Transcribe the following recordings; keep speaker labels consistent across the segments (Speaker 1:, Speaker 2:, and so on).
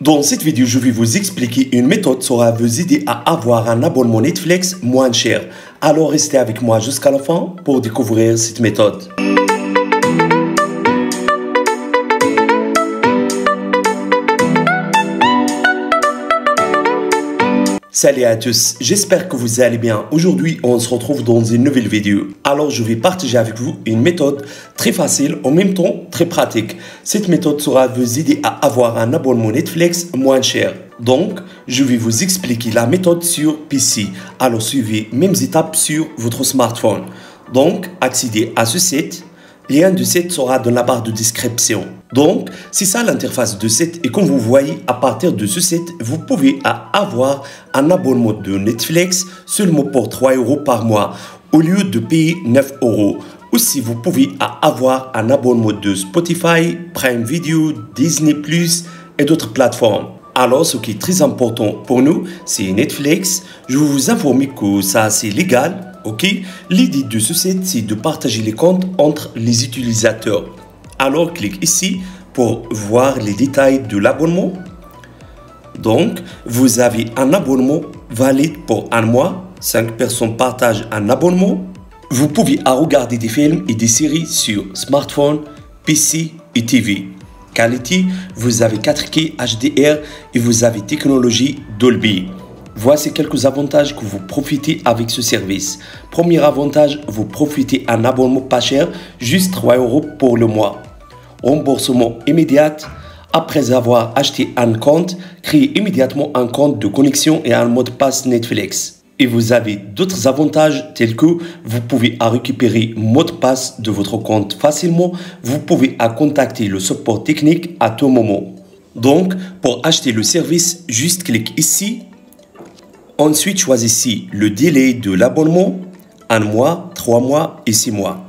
Speaker 1: Dans cette vidéo, je vais vous expliquer une méthode qui saura vous aider à avoir un abonnement Netflix moins cher. Alors restez avec moi jusqu'à la fin pour découvrir cette méthode. Salut à tous, j'espère que vous allez bien. Aujourd'hui, on se retrouve dans une nouvelle vidéo. Alors, je vais partager avec vous une méthode très facile, en même temps très pratique. Cette méthode saura vous aider à avoir un abonnement Netflix moins cher. Donc, je vais vous expliquer la méthode sur PC. Alors, suivez les mêmes étapes sur votre smartphone. Donc, accédez à ce site. Le lien du site sera dans la barre de description. Donc, c'est ça l'interface du site et comme vous voyez, à partir de ce site, vous pouvez avoir un abonnement de Netflix seulement pour 3 € par mois au lieu de payer 9 €. Aussi, vous pouvez avoir un abonnement de Spotify, Prime Video, Disney+, et d'autres plateformes. Alors, ce qui est très important pour nous, c'est Netflix. Je vais vous informer que ça, c'est légal. Ok, l'idée de ce site, c'est de partager les comptes entre les utilisateurs. Alors, clique ici pour voir les détails de l'abonnement. Donc, vous avez un abonnement valide pour un mois. 5 personnes partagent un abonnement. Vous pouvez regarder des films et des séries sur smartphone, PC et TV. Qualité, vous avez 4K HDR et vous avez technologie Dolby. Voici quelques avantages que vous profitez avec ce service. Premier avantage, vous profitez d'un abonnement pas cher, juste 3 € pour le mois. Remboursement immédiat. Après avoir acheté un compte, créez immédiatement un compte de connexion et un mot de passe Netflix. Et vous avez d'autres avantages tels que vous pouvez récupérer le mot de passe de votre compte facilement. Vous pouvez contacter le support technique à tout moment. Donc, pour acheter le service, juste cliquez ici. Ensuite, choisissez le délai de l'abonnement, 1 mois, 3 mois et 6 mois.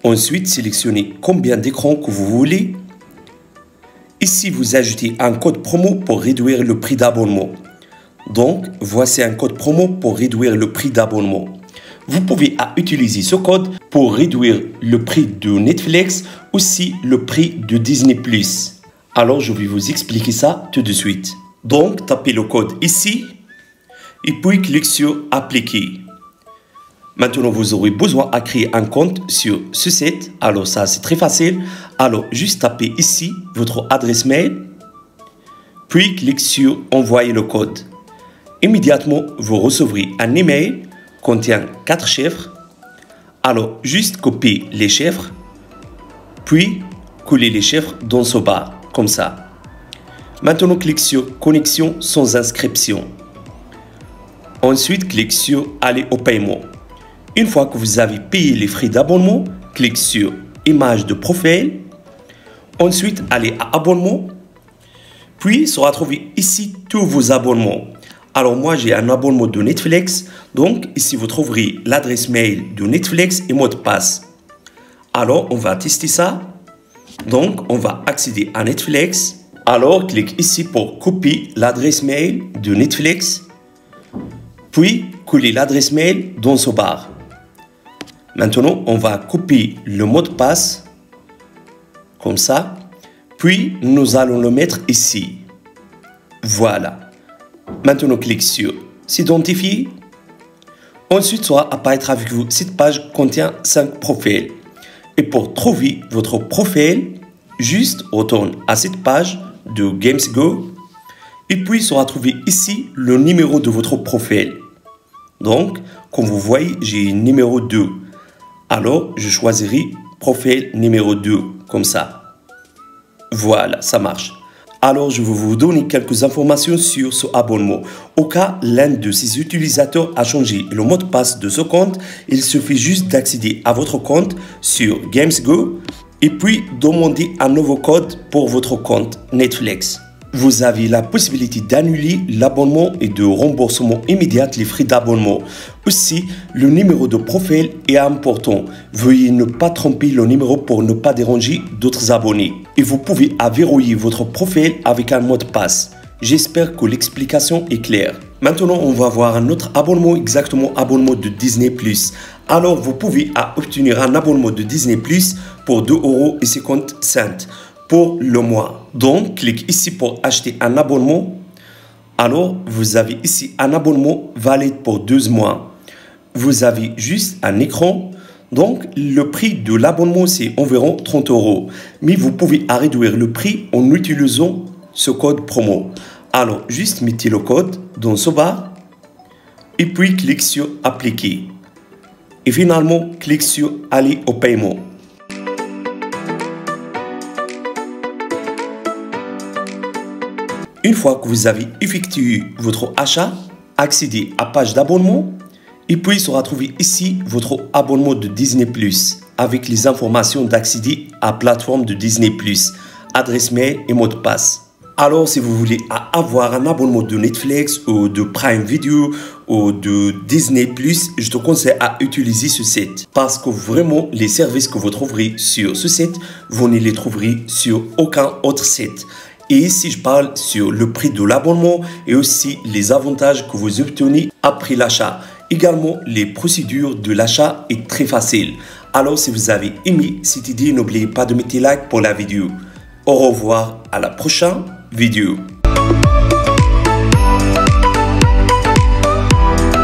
Speaker 1: Ensuite, sélectionnez combien d'écrans que vous voulez. Ici, vous ajoutez un code promo pour réduire le prix d'abonnement. Donc, voici un code promo pour réduire le prix d'abonnement. Vous pouvez utiliser ce code pour réduire le prix de Netflix, aussi le prix de Disney+. Alors, je vais vous expliquer ça tout de suite. Donc, tapez le code ici. Et puis, cliquez sur « Appliquer ». Maintenant, vous aurez besoin de créer un compte sur ce site. Alors, ça, c'est très facile. Alors, juste tapez ici votre adresse mail. Puis, cliquez sur « Envoyer le code ». Immédiatement, vous recevrez un email qui contient 4 chiffres. Alors, juste copiez les chiffres. Puis, collez les chiffres dans ce barre, comme ça. Maintenant, cliquez sur « Connexion sans inscription ». Ensuite, cliquez sur « Aller au paiement ». Une fois que vous avez payé les frais d'abonnement, cliquez sur « Image de profil ». Ensuite, allez à « Abonnement ». Puis, sera trouvé ici tous vos abonnements. Alors, moi, j'ai un abonnement de Netflix. Donc, ici, vous trouverez l'adresse mail de Netflix et mot de passe. Alors, on va tester ça. Donc, on va accéder à Netflix. Alors, cliquez ici pour copier l'adresse mail de Netflix. Puis, collez l'adresse mail dans ce barre. Maintenant, on va copier le mot de passe, comme ça. Puis, nous allons le mettre ici. Voilà. Maintenant, cliquez sur « S'identifier ». Ensuite, ça va apparaître avec vous. Cette page contient 5 profils. Et pour trouver votre profil, juste retourne à cette page de GamesGo. Et puis, ça va trouver ici le numéro de votre profil. Donc, comme vous voyez, j'ai numéro 2. Alors, je choisirai profil numéro 2, comme ça. Voilà, ça marche. Alors, je vais vous donner quelques informations sur ce abonnement. Au cas l'un de ces utilisateurs a changé le mot de passe de ce compte, il suffit juste d'accéder à votre compte sur GamesGo et puis demander un nouveau code pour votre compte Netflix. Vous avez la possibilité d'annuler l'abonnement et de remboursement immédiat les frais d'abonnement. Aussi, le numéro de profil est important. Veuillez ne pas tromper le numéro pour ne pas déranger d'autres abonnés. Et vous pouvez verrouiller votre profil avec un mot de passe. J'espère que l'explication est claire. Maintenant, on va voir un autre abonnement, exactement abonnement de Disney+. Alors, vous pouvez obtenir un abonnement de Disney+ pour 2,50 € pour le mois. Donc, cliquez ici pour acheter un abonnement. Alors, vous avez ici un abonnement valide pour 12 mois. Vous avez juste un écran. Donc, le prix de l'abonnement, c'est environ 30 €. Mais vous pouvez réduire le prix en utilisant ce code promo. Alors, juste mettez le code dans ce bar et puis cliquez sur appliquer. Et finalement, cliquez sur aller au paiement. Une fois que vous avez effectué votre achat, accédez à la page d'abonnement et puis sera trouvé ici votre abonnement de Disney+, avec les informations d'accéder à la plateforme de Disney+, adresse mail et mot de passe. Alors si vous voulez avoir un abonnement de Netflix ou de Prime Video ou de Disney+, je te conseille à utiliser ce site. Parce que vraiment, les services que vous trouverez sur ce site, vous ne les trouverez sur aucun autre site. Et ici, je parle sur le prix de l'abonnement et aussi les avantages que vous obtenez après l'achat. Également, les procédures de l'achat est très facile. Alors, si vous avez aimé cette idée, n'oubliez pas de mettre like pour la vidéo. Au revoir à la prochaine vidéo.